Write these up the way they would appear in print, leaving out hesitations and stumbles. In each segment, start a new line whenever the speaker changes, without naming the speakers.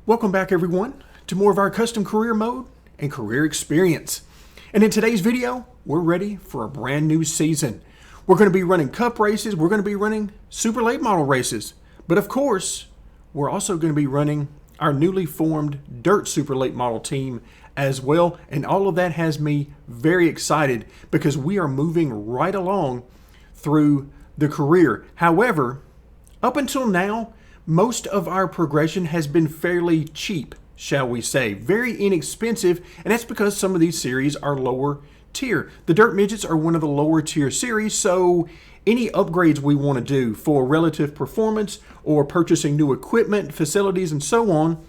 Welcome back everyone to more of our custom career mode and career experience. And in today's video, we're ready for a brand new season. We're going to be running cup races, we're going to be running super late model races, but of course, we're also going to be running our newly formed dirt super late model team as well. And all of that has me very excited because we are moving right along through the career. However, up until now, most of our progression has been fairly cheap, shall we say, very inexpensive, and that's because some of these series are lower tier. The Dirt Midgets are one of the lower tier series, so any upgrades we want to do for relative performance or purchasing new equipment, facilities, and so on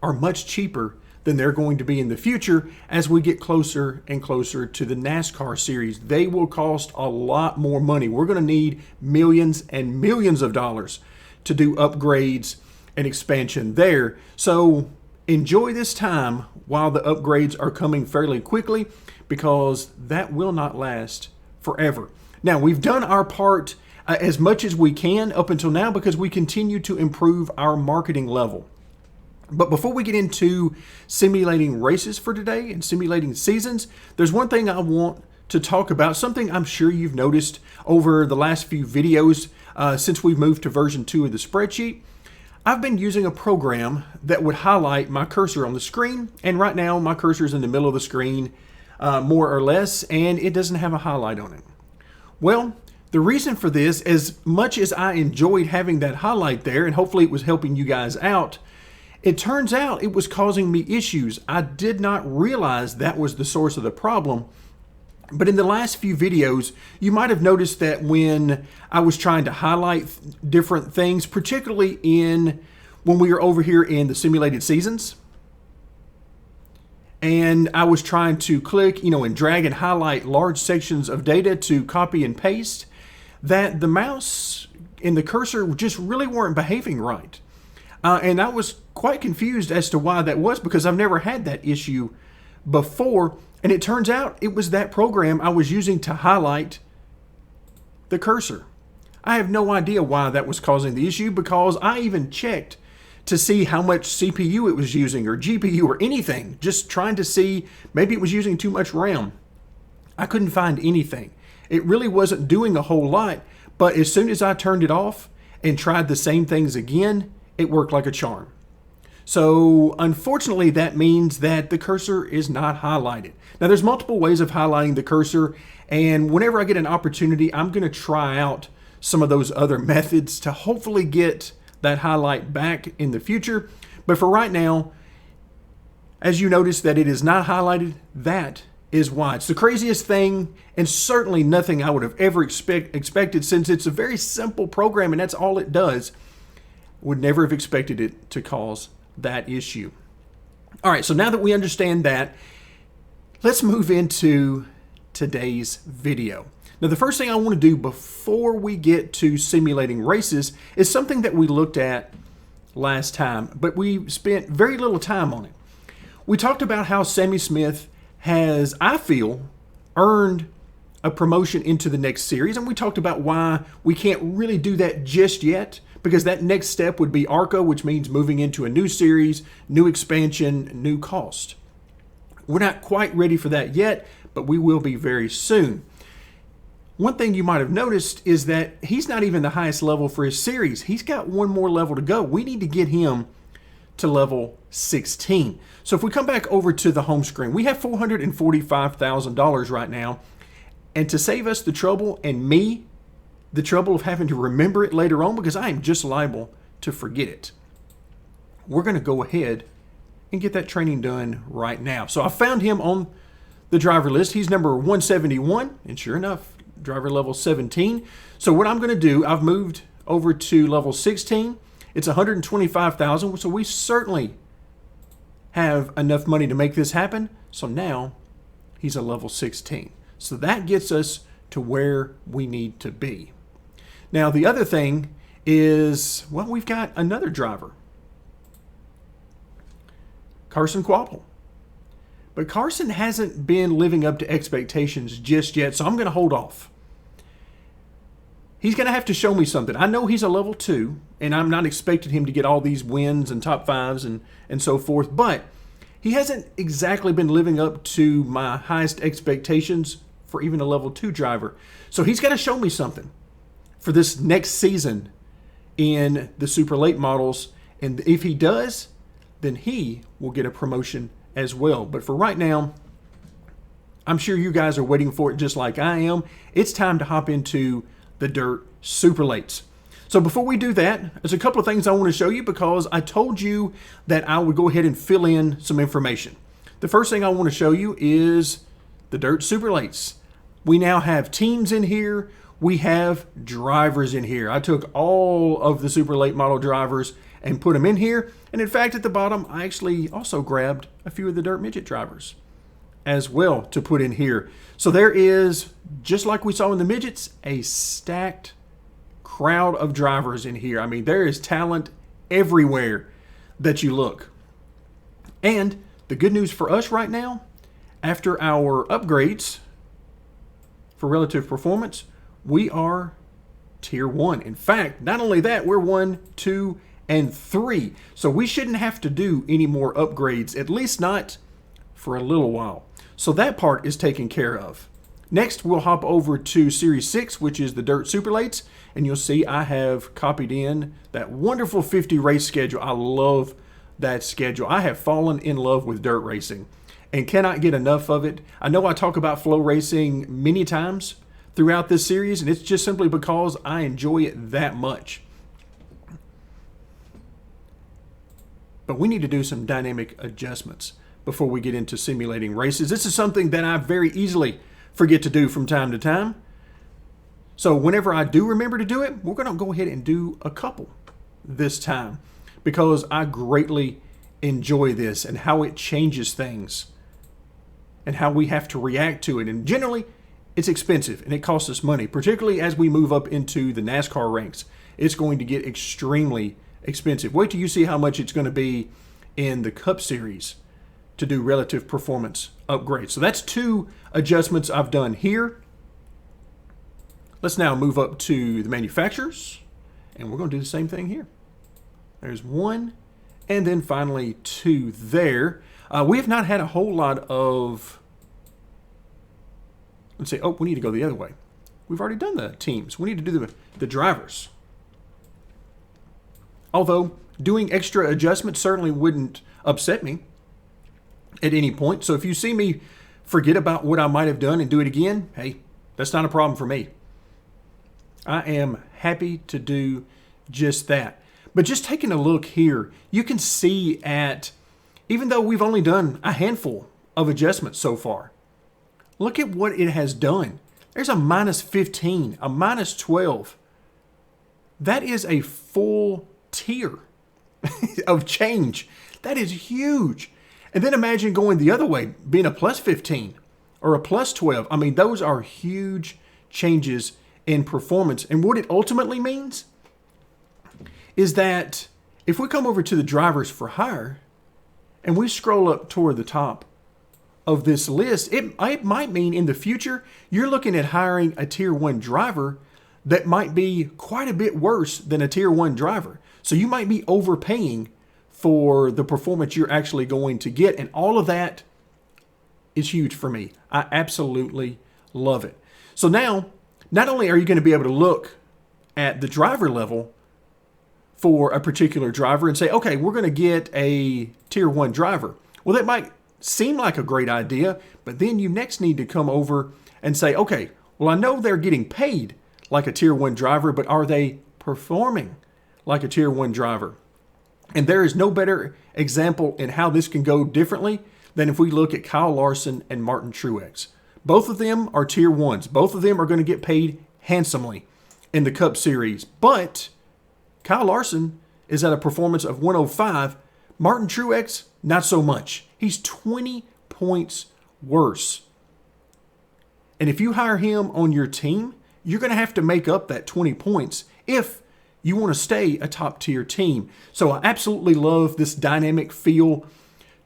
are much cheaper than they're going to be in the future as we get closer and closer to the NASCAR series. They will cost a lot more money. We're going to need millions and millions of dollars to do upgrades and expansion there. So enjoy this time while the upgrades are coming fairly quickly, because that will not last forever. Now, we've done our part as much as we can up until now because we continue to improve our marketing level. But before we get into simulating races for today and simulating seasons, there's one thing I want to talk about, something I'm sure you've noticed over the last few videos since we've moved to version 2 of the spreadsheet. I've been using a program that would highlight my cursor on the screen, and right now my cursor is in the middle of the screen more or less, and it doesn't have a highlight on it. Well, the reason for this, as much as I enjoyed having that highlight there, and hopefully it was helping you guys out, it turns out it was causing me issues. I did not realize that was the source of the problem. But in the last few videos, you might have noticed that when I was trying to highlight different things, particularly when we were over here in the simulated seasons, and I was trying to click, and drag and highlight large sections of data to copy and paste, that the mouse and the cursor just really weren't behaving right. And I was quite confused as to why that was, because I've never had that issue before. And it turns out it was that program I was using to highlight the cursor. I have no idea why that was causing the issue, because I even checked to see how much CPU it was using or GPU or anything, just trying to see maybe it was using too much RAM. I couldn't find anything. It really wasn't doing a whole lot, but as soon as I turned it off and tried the same things again, it worked like a charm. So unfortunately, that means that the cursor is not highlighted. Now, there's multiple ways of highlighting the cursor, and whenever I get an opportunity, I'm going to try out some of those other methods to hopefully get that highlight back in the future. But for right now, as you notice that it is not highlighted, that is why. It's the craziest thing, and certainly nothing I would have ever expected, since it's a very simple program and that's all it does. Would never have expected it to cause that issue. All right, so now that we understand that, let's move into today's video. Now, the first thing I want to do before we get to simulating races is something that we looked at last time, but we spent very little time on it. We talked about how Sammy Smith has, I feel, earned a promotion into the next series, and we talked about why we can't really do that just yet, because that next step would be ARCA, which means moving into a new series, new expansion, new cost. We're not quite ready for that yet, but we will be very soon. One thing you might have noticed is that he's not even the highest level for his series. He's got one more level to go. We need to get him to level 16. So if we come back over to the home screen, we have $445,000 right now. And to save us the trouble, and me, the trouble of having to remember it later on, because I am just liable to forget it, we're going to go ahead and get that training done right now. So I found him on the driver list. He's number 171, and sure enough, driver level 17. So what I'm going to do, I've moved over to level 16. It's $125,000, so we certainly have enough money to make this happen. So now he's a level 16. So that gets us to where we need to be. Now, the other thing is, well, we've got another driver, Carson Quapple. But Carson hasn't been living up to expectations just yet, so I'm going to hold off. he's going to have to show me something. I know he's a level 2, and I'm not expecting him to get all these wins and top 5s and so forth, but he hasn't exactly been living up to my highest expectations for even a level 2 driver. So he's got to show me something for this next season in the super late models. And if he does, then he will get a promotion as well. But for right now, I'm sure you guys are waiting for it just like I am. It's time to hop into the dirt super lates. So before we do that, there's a couple of things I want to show you because I told you that I would go ahead and fill in some information. The first thing I want to show you is the dirt super lates. We now have teams in here. We have drivers in here. I took all of the super late model drivers and put them in here. And in fact, at the bottom, I actually also grabbed a few of the dirt midget drivers as well to put in here. So there is, just like we saw in the midgets, a stacked crowd of drivers in here. I mean, there is talent everywhere that you look. And the good news for us right now, after our upgrades for relative performance, we are tier 1. In fact, not only that, we're 1, 2, and 3. So we shouldn't have to do any more upgrades, at least not for a little while. So that part is taken care of. Next, we'll hop over to Series 6, which is the Dirt Super Lates, and you'll see I have copied in that wonderful 50 race schedule. I love that schedule. I have fallen in love with dirt racing and cannot get enough of it. I know I talk about flow racing many times throughout this series, and it's just simply because I enjoy it that much. But we need to do some dynamic adjustments before we get into simulating races. This is something that I very easily forget to do from time to time. So whenever I do remember to do it, we're going to go ahead and do a couple this time because I greatly enjoy this and how it changes things and how we have to react to it. And generally, it's expensive and it costs us money, particularly as we move up into the NASCAR ranks. It's going to get extremely expensive. Wait till you see how much it's going to be in the Cup Series to do relative performance upgrades. So that's 2 adjustments I've done here. Let's now move up to the manufacturers, and we're going to do the same thing here. There's 1, and then finally 2 there. We have not had a whole lot of, let's say, oh, we need to go the other way. We've already done the teams. We need to do the drivers. Although doing extra adjustments certainly wouldn't upset me at any point. So if you see me forget about what I might have done and do it again, hey, that's not a problem for me. I am happy to do just that. But just taking a look here, you can see even though we've only done a handful of adjustments so far, look at what it has done. There's a minus 15, a minus 12. That is a full tier of change. That is huge. And then imagine going the other way, being a plus 15 or a plus 12. I mean, those are huge changes in performance. And what it ultimately means is that if we come over to the drivers for hire and we scroll up toward the top of this list, it might mean in the future, you're looking at hiring a tier 1 driver that might be quite a bit worse than a tier 1 driver. So you might be overpaying for the performance you're actually going to get. And all of that is huge for me. I absolutely love it. So now, not only are you going to be able to look at the driver level for a particular driver and say, okay, we're going to get a tier 1 driver. Well, that might seem like a great idea, but then you next need to come over and say, okay, well, I know they're getting paid like a tier 1 driver, but are they performing like a tier 1 driver? And there is no better example in how this can go differently than if we look at Kyle Larson and Martin Truex. Both of them are tier 1s. Both of them are going to get paid handsomely in the Cup Series. But Kyle Larson is at a performance of 105. Martin Truex, not so much. He's 20 points worse. And if you hire him on your team, you're going to have to make up that 20 points if you want to stay a top tier team. So I absolutely love this dynamic feel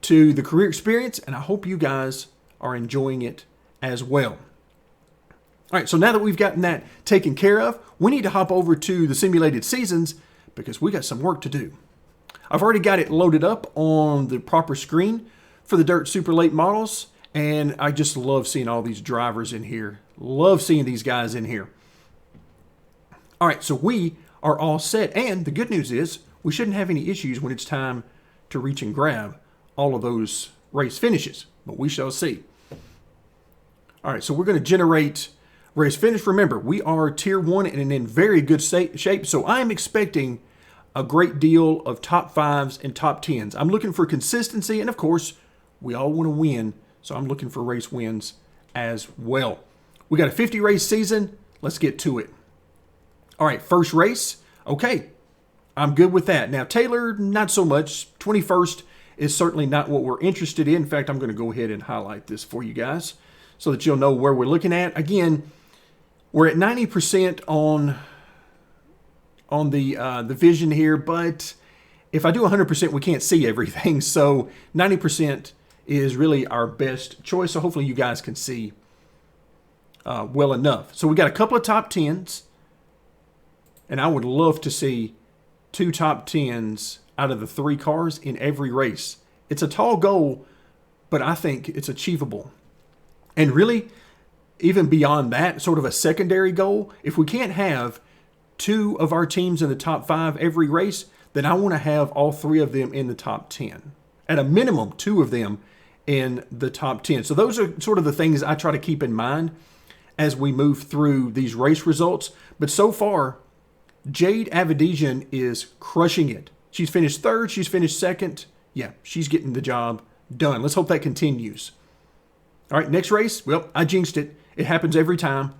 to the career experience, and I hope you guys are enjoying it as well. All right, so now that we've gotten that taken care of, we need to hop over to the simulated seasons because we got some work to do. I've already got it loaded up on the proper screen for the Dirt Super Late models, and I just love seeing all these drivers in here. Love seeing these guys in here. All right, so we are all set, and the good news is we shouldn't have any issues when it's time to reach and grab all of those race finishes, but we shall see. All right, so we're going to generate race finish. Remember, we are tier 1 and in very good shape, so I'm expecting a great deal of top 5s and top 10s. I'm looking for consistency, and of course, we all want to win, so I'm looking for race wins as well. We got a 50 race season. Let's get to it. All right, first race. Okay, I'm good with that. Now, Taylor, not so much. 21st is certainly not what we're interested in. In fact, I'm going to go ahead and highlight this for you guys so that you'll know where we're looking at. Again, we're at 90% on the vision here, but if I do 100%, we can't see everything. So 90% is really our best choice. So hopefully you guys can see well enough. So we got a couple of top 10s, and I would love to see 2 top 10s out of the 3 cars in every race. It's a tall goal, but I think it's achievable. And really, even beyond that, sort of a secondary goal, if we can't have 2 of our teams in the top 5 every race, then I want to have all 3 of them in the top 10. At a minimum, 2 of them in the top 10. So those are sort of the things I try to keep in mind as we move through these race results. But so far, Jade Avedisian is crushing it. She's finished 3rd. She's finished 2nd. Yeah, she's getting the job done. Let's hope that continues. All right, next race. Well, I jinxed it. It happens every time.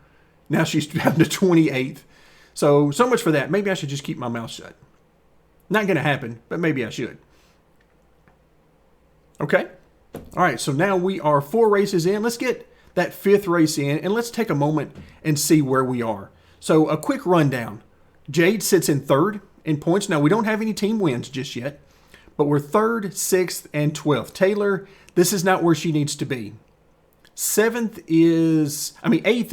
Now she's down to 28th. So much for that. Maybe I should just keep my mouth shut. Not going to happen, but maybe I should. Okay. All right, so now we are 4 races in. Let's get that 5th race in, and let's take a moment and see where we are. So a quick rundown. Jade sits in 3rd in points. Now, we don't have any team wins just yet, but we're 3rd, 6th, and 12th. Taylor, this is not where she needs to be. 8th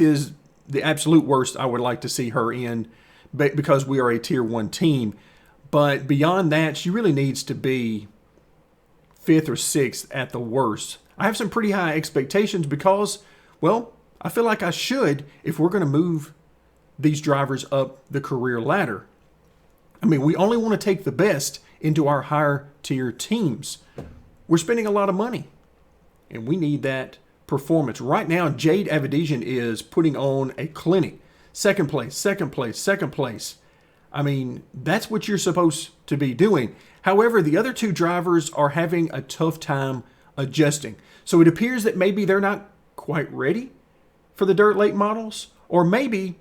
is the absolute worst I would like to see her in because we are a tier 1 team. But beyond that, she really needs to be 5th or 6th at the worst. I have some pretty high expectations because, well, I feel like I should if we're going to move these drivers up the career ladder. I mean, we only want to take the best into our higher tier teams. We're spending a lot of money, and we need that performance. Right now, Jade Avedisian is putting on a clinic. 2nd place, 2nd place, 2nd place. I mean, that's what you're supposed to be doing. However, the other 2 drivers are having a tough time adjusting. So it appears that maybe they're not quite ready for the dirt late models, or maybe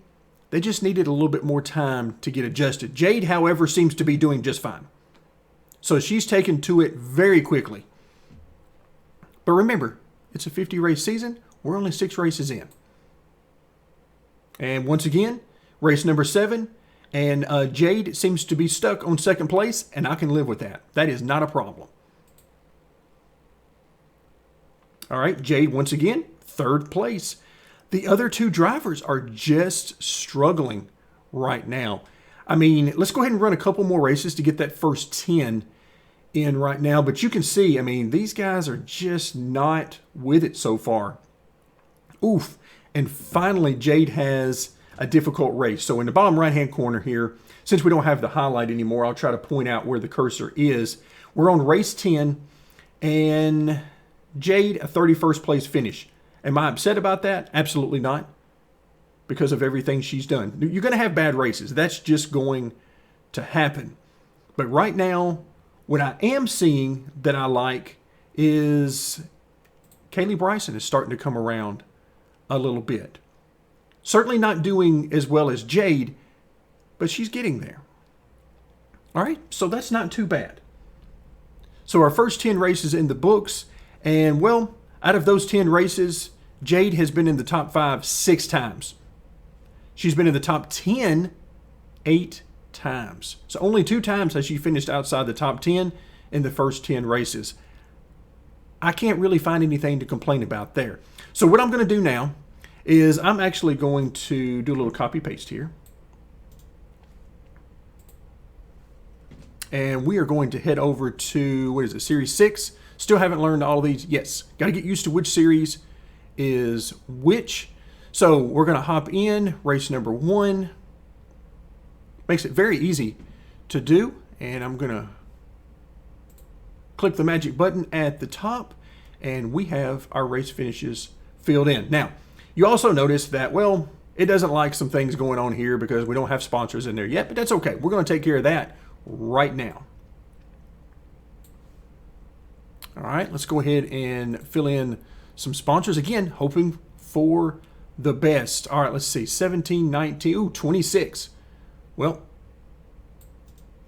they just needed a little bit more time to get adjusted. Jade, however, seems to be doing just fine. So she's taken to it very quickly. But remember, it's a 50 race season. We're only 6 races in. And once again, race number 7. And Jade seems to be stuck on 2nd place, and I can live with that. That is not a problem. All right, Jade, once again, 3rd place. The other 2 drivers are just struggling right now. I mean, let's go ahead and run a couple more races to get that first 10 in right now. But you can see, I mean, these guys are just not with it so far. Oof. And finally, Jade has a difficult race. So in the bottom right-hand corner here, since we don't have the highlight anymore, I'll try to point out where the cursor is. We're on race 10, and Jade, a 31st place finish. Am I upset about that? Absolutely not, because of everything she's done. You're going to have bad races. That's just going to happen. But right now, what I am seeing that I like is Kaylee Bryson is starting to come around a little bit. Certainly not doing as well as Jade, but she's getting there. All right, so that's not too bad. So our first 10 races in the books, and well, out of those 10 races, Jade has been in the top 5 6 times. She's been in the top 10 8 times. So only 2 times has she finished outside the top 10 in the first 10 races. I can't really find anything to complain about there. So what I'm going to do now is I'm actually going to do a little copy paste here. And we are going to head over to, what is it, Series 6. Still haven't learned all of these. Yes, got to get used to which series is which. So we're going to hop in, race number 1. Makes it very easy to do. And I'm going to click the magic button at the top, and we have our race finishes filled in. Now, you also notice that, well, it doesn't like some things going on here because we don't have sponsors in there yet, but that's okay. We're going to take care of that right now. All right, let's go ahead and fill in some sponsors. Again, hoping for the best. All right, let's see, 17, 19, ooh, 26. Well,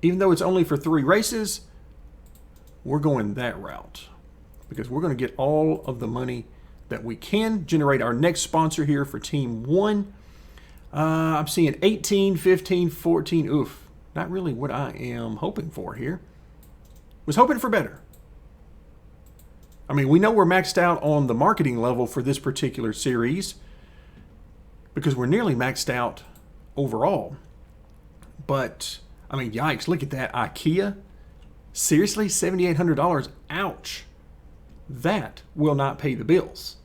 even though it's only for 3 races, we're going that route because we're going to get all of the money that we can. Generate our next sponsor here for Team 1. I'm seeing 18, 15, 14. Oof, not really what I am hoping for here. Was hoping for better. I mean, we know we're maxed out on the marketing level for this particular series because we're nearly maxed out overall. But, I mean, yikes, look at that. IKEA. Seriously, $7,800. Ouch. That will not pay the bills.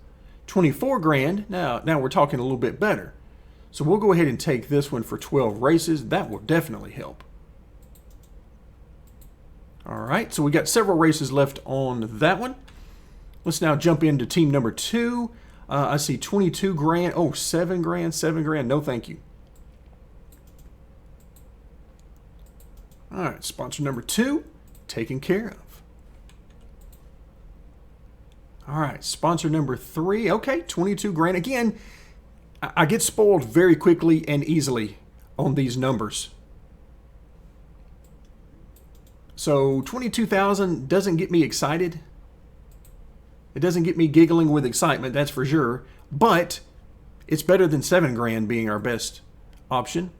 24 grand. Now we're talking a little bit better. So we'll go ahead and take this one for 12 races. That will definitely help. All right, so we got several races left on that one. Let's now jump into team number 2. I see 22 grand. Oh, 7 grand, 7 grand. No, thank you. All right, sponsor number 2, taken care of. All right, sponsor number 3. Okay, 22 grand. Again, I get spoiled very quickly and easily on these numbers. So 22,000 doesn't get me excited. It doesn't get me giggling with excitement, that's for sure. But it's better than 7 grand being our best option.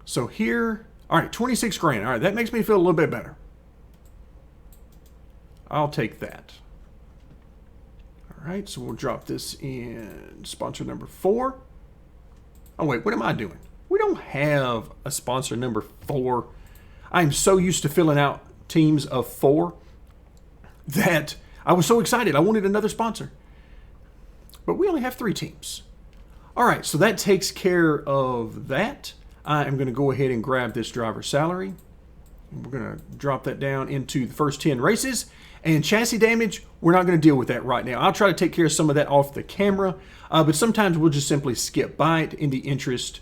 So here, all right, 26 grand. All right, that makes me feel a little bit better. I'll take that. All right, so we'll drop this in sponsor number 4. Oh, wait, what am I doing? We don't have a sponsor number 4. I'm so used to filling out teams of 4 that I was so excited. I wanted another sponsor. But we only have 3 teams. All right, so that takes care of that. I am going to go ahead and grab this driver's salary. We're going to drop that down into the first 10 races. And chassis damage, we're not going to deal with that right now. I'll try to take care of some of that off the camera, but sometimes we'll just simply skip by it in the interest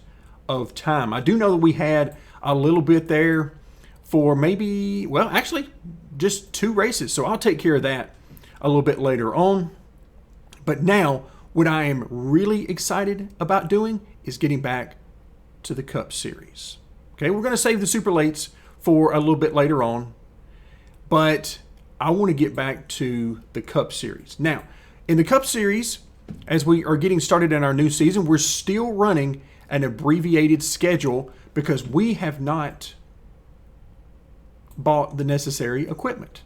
of time. I do know that we had a little bit there for maybe, well, actually just 2 races. So I'll take care of that a little bit later on. But now what I am really excited about doing is getting back to the Cup Series. Okay, we're going to save the super lates for a little bit later on, but I want to get back to the Cup Series. Now, in the Cup Series, as we are getting started in our new season, we're still running an abbreviated schedule because we have not bought the necessary equipment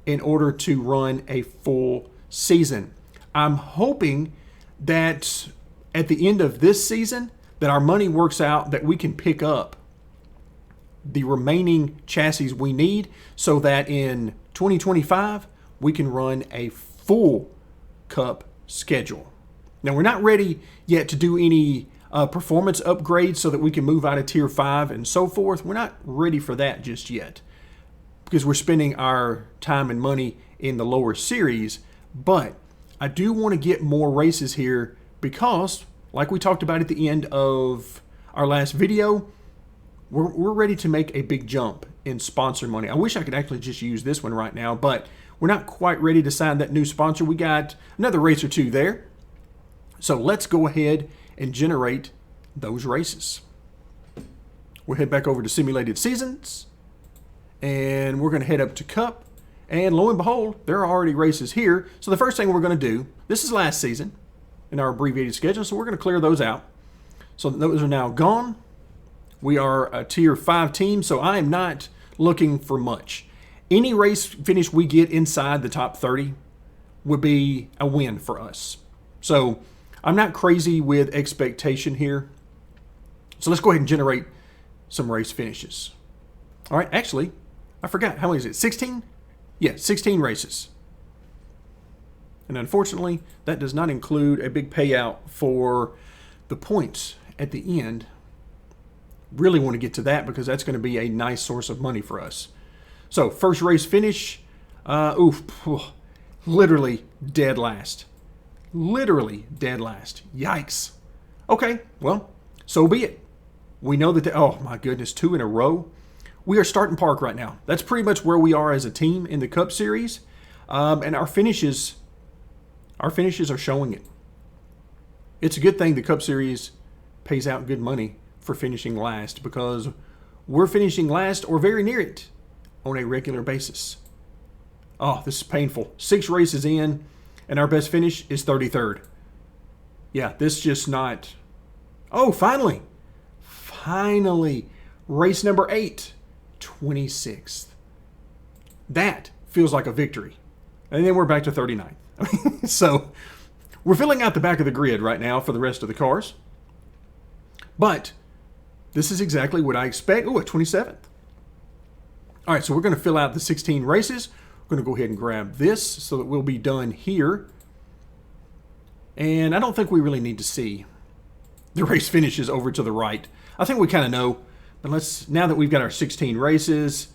in order to run a full season. I'm hoping that at the end of this season that our money works out that we can pick up the remaining chassis we need so that in 2025 we can run a full Cup schedule. Now, we're not ready yet to do any performance upgrades so that we can move out of Tier 5 and so forth. We're not ready for that just yet because we're spending our time and money in the lower series. But I do want to get more races here because, like we talked about at the end of our last video, we're ready to make a big jump in sponsor money. I wish I could actually just use this one right now, but we're not quite ready to sign that new sponsor. We got another race or 2 there. So let's go ahead and generate those races. We'll head back over to Simulated Seasons, and we're going to head up to Cup. And lo and behold, there are already races here. So the first thing we're going to do, this is last season in our abbreviated schedule, so we're going to clear those out. So those are now gone. We are a Tier 5 team, so I am not looking for much. Any race finish we get inside the top 30 would be a win for us. So I'm not crazy with expectation here. So let's go ahead and generate some race finishes. All right, actually, I forgot. How many is it? 16? Yeah, 16 races. And unfortunately, that does not include a big payout for the points at the end. Really want to get to that because that's going to be a nice source of money for us. So first race finish, literally dead last. Literally dead last. Yikes. Okay, well, so be it. We know that, oh my goodness, 2 in a row. We are starting park right now. That's pretty much where we are as a team in the Cup Series. And our finishes are showing it. It's a good thing the Cup Series pays out good money for finishing last because we're finishing last or very near it on a regular basis. Oh, this is painful. 6 races in, and our best finish is 33rd. Yeah, this just not... Oh, finally. Finally. Race number 8, 26th. That feels like a victory. And then we're back to 39th. So we're filling out the back of the grid right now for the rest of the cars. But this is exactly what I expect. Oh, at 27th. All right, so we're going to fill out the 16 races. We're going to go ahead and grab this so that we'll be done here. And I don't think we really need to see the race finishes over to the right. I think we kind of know. But now that we've got our 16 races,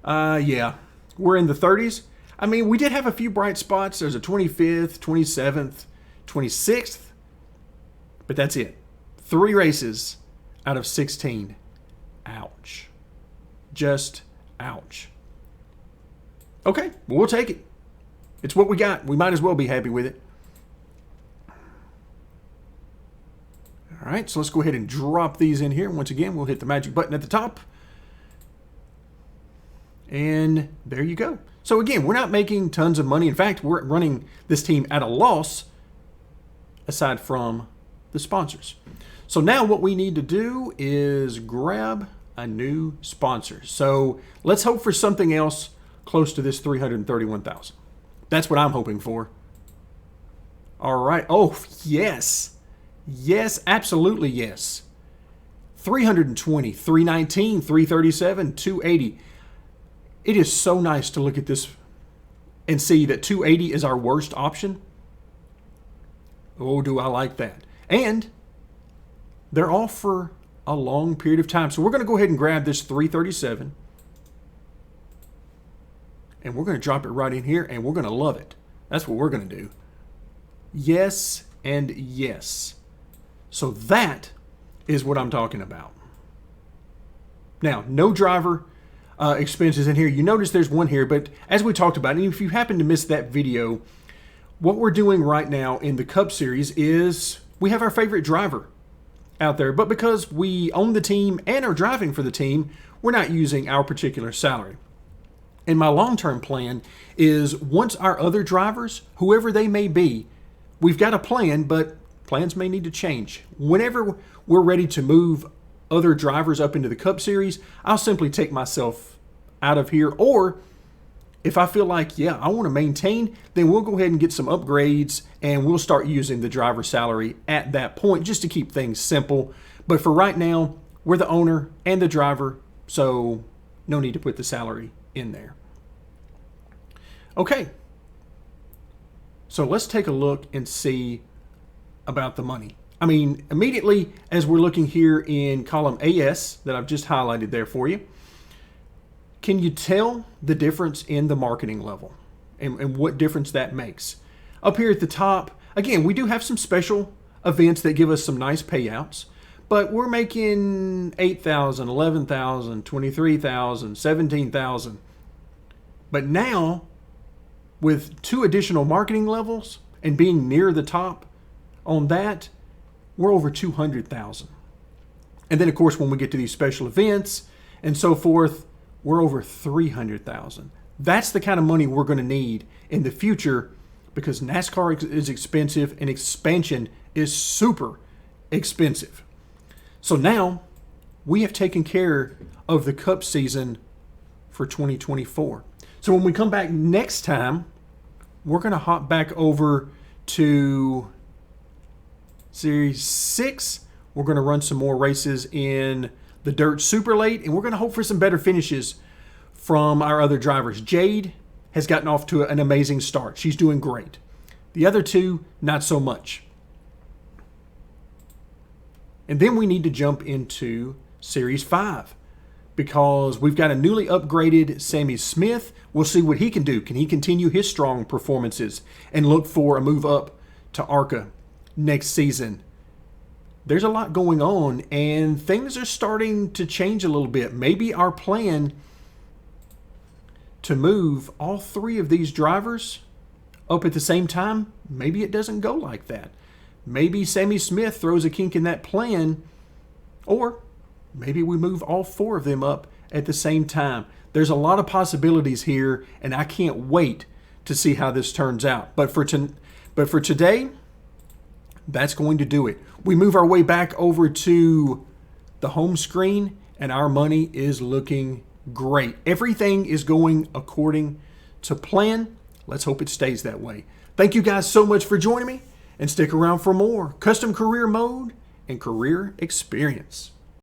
yeah, we're in the 30s. I mean, we did have a few bright spots. There's a 25th, 27th, 26th. But that's it. 3 races out of 16. Ouch. Just ouch. Okay, well, we'll take it. It's what we got. We might as well be happy with it. All right, so let's go ahead and drop these in here. Once again, we'll hit the magic button at the top. And there you go. So again, we're not making tons of money. In fact, we're running this team at a loss aside from the sponsors. So now what we need to do is grab a new sponsor. So let's hope for something else close to this 331,000. That's what I'm hoping for. All right. Oh, yes. Yes, absolutely yes. 320, 319, 337, 280. It is so nice to look at this and see that 280 is our worst option. Oh, do I like that. And they're all for a long period of time. So we're going to go ahead and grab this 337. And we're going to drop it right in here, and we're going to love it. That's what we're going to do. Yes and yes. So that is what I'm talking about. Now, no driver expenses in here. You notice there's one here, but as we talked about, and if you happen to miss that video, what we're doing right now in the Cup Series is we have our favorite driver out there, but because we own the team and are driving for the team, we're not using our particular salary. And my long-term plan is once our other drivers, whoever they may be, we've got a plan, but plans may need to change. Whenever we're ready to move other drivers up into the Cup Series, I'll simply take myself out of here. Or if I feel like, yeah, I want to maintain, then we'll go ahead and get some upgrades and we'll start using the driver salary at that point just to keep things simple. But for right now, we're the owner and the driver, so no need to put the salary in there. Okay. So let's take a look and see about the money. I mean, immediately as we're looking here in column AS that I've just highlighted there for you, can you tell the difference in the marketing level and what difference that makes? Up here at the top, again, we do have some special events that give us some nice payouts, but we're making 8,000, 11,000, 23,000, 17,000. But now, with 2 additional marketing levels and being near the top on that, we're over 200,000. And then, of course, when we get to these special events and so forth, we're over 300,000. That's the kind of money we're going to need in the future because NASCAR is expensive and expansion is super expensive. So now we have taken care of the Cup season for 2024. So when we come back next time, we're going to hop back over to Series 6, we're going to run some more races in the dirt super late, and we're going to hope for some better finishes from our other drivers. Jade has gotten off to an amazing start. She's doing great. The other two, not so much. And then we need to jump into Series 5 because we've got a newly upgraded Sammy Smith. We'll see what he can do. Can he continue his strong performances and look for a move up to ARCA next season? There's a lot going on, and things are starting to change a little bit. Maybe our plan to move all three of these drivers up at the same time, maybe it doesn't go like that. Maybe Sammy Smith throws a kink in that plan, or maybe we move all four of them up at the same time. There's a lot of possibilities here, and I can't wait to see how this turns out. But for today, that's going to do it. We move our way back over to the home screen, and our money is looking great. Everything is going according to plan. Let's hope it stays that way. Thank you guys so much for joining me, and stick around for more Custom Career Mode and Career Experience.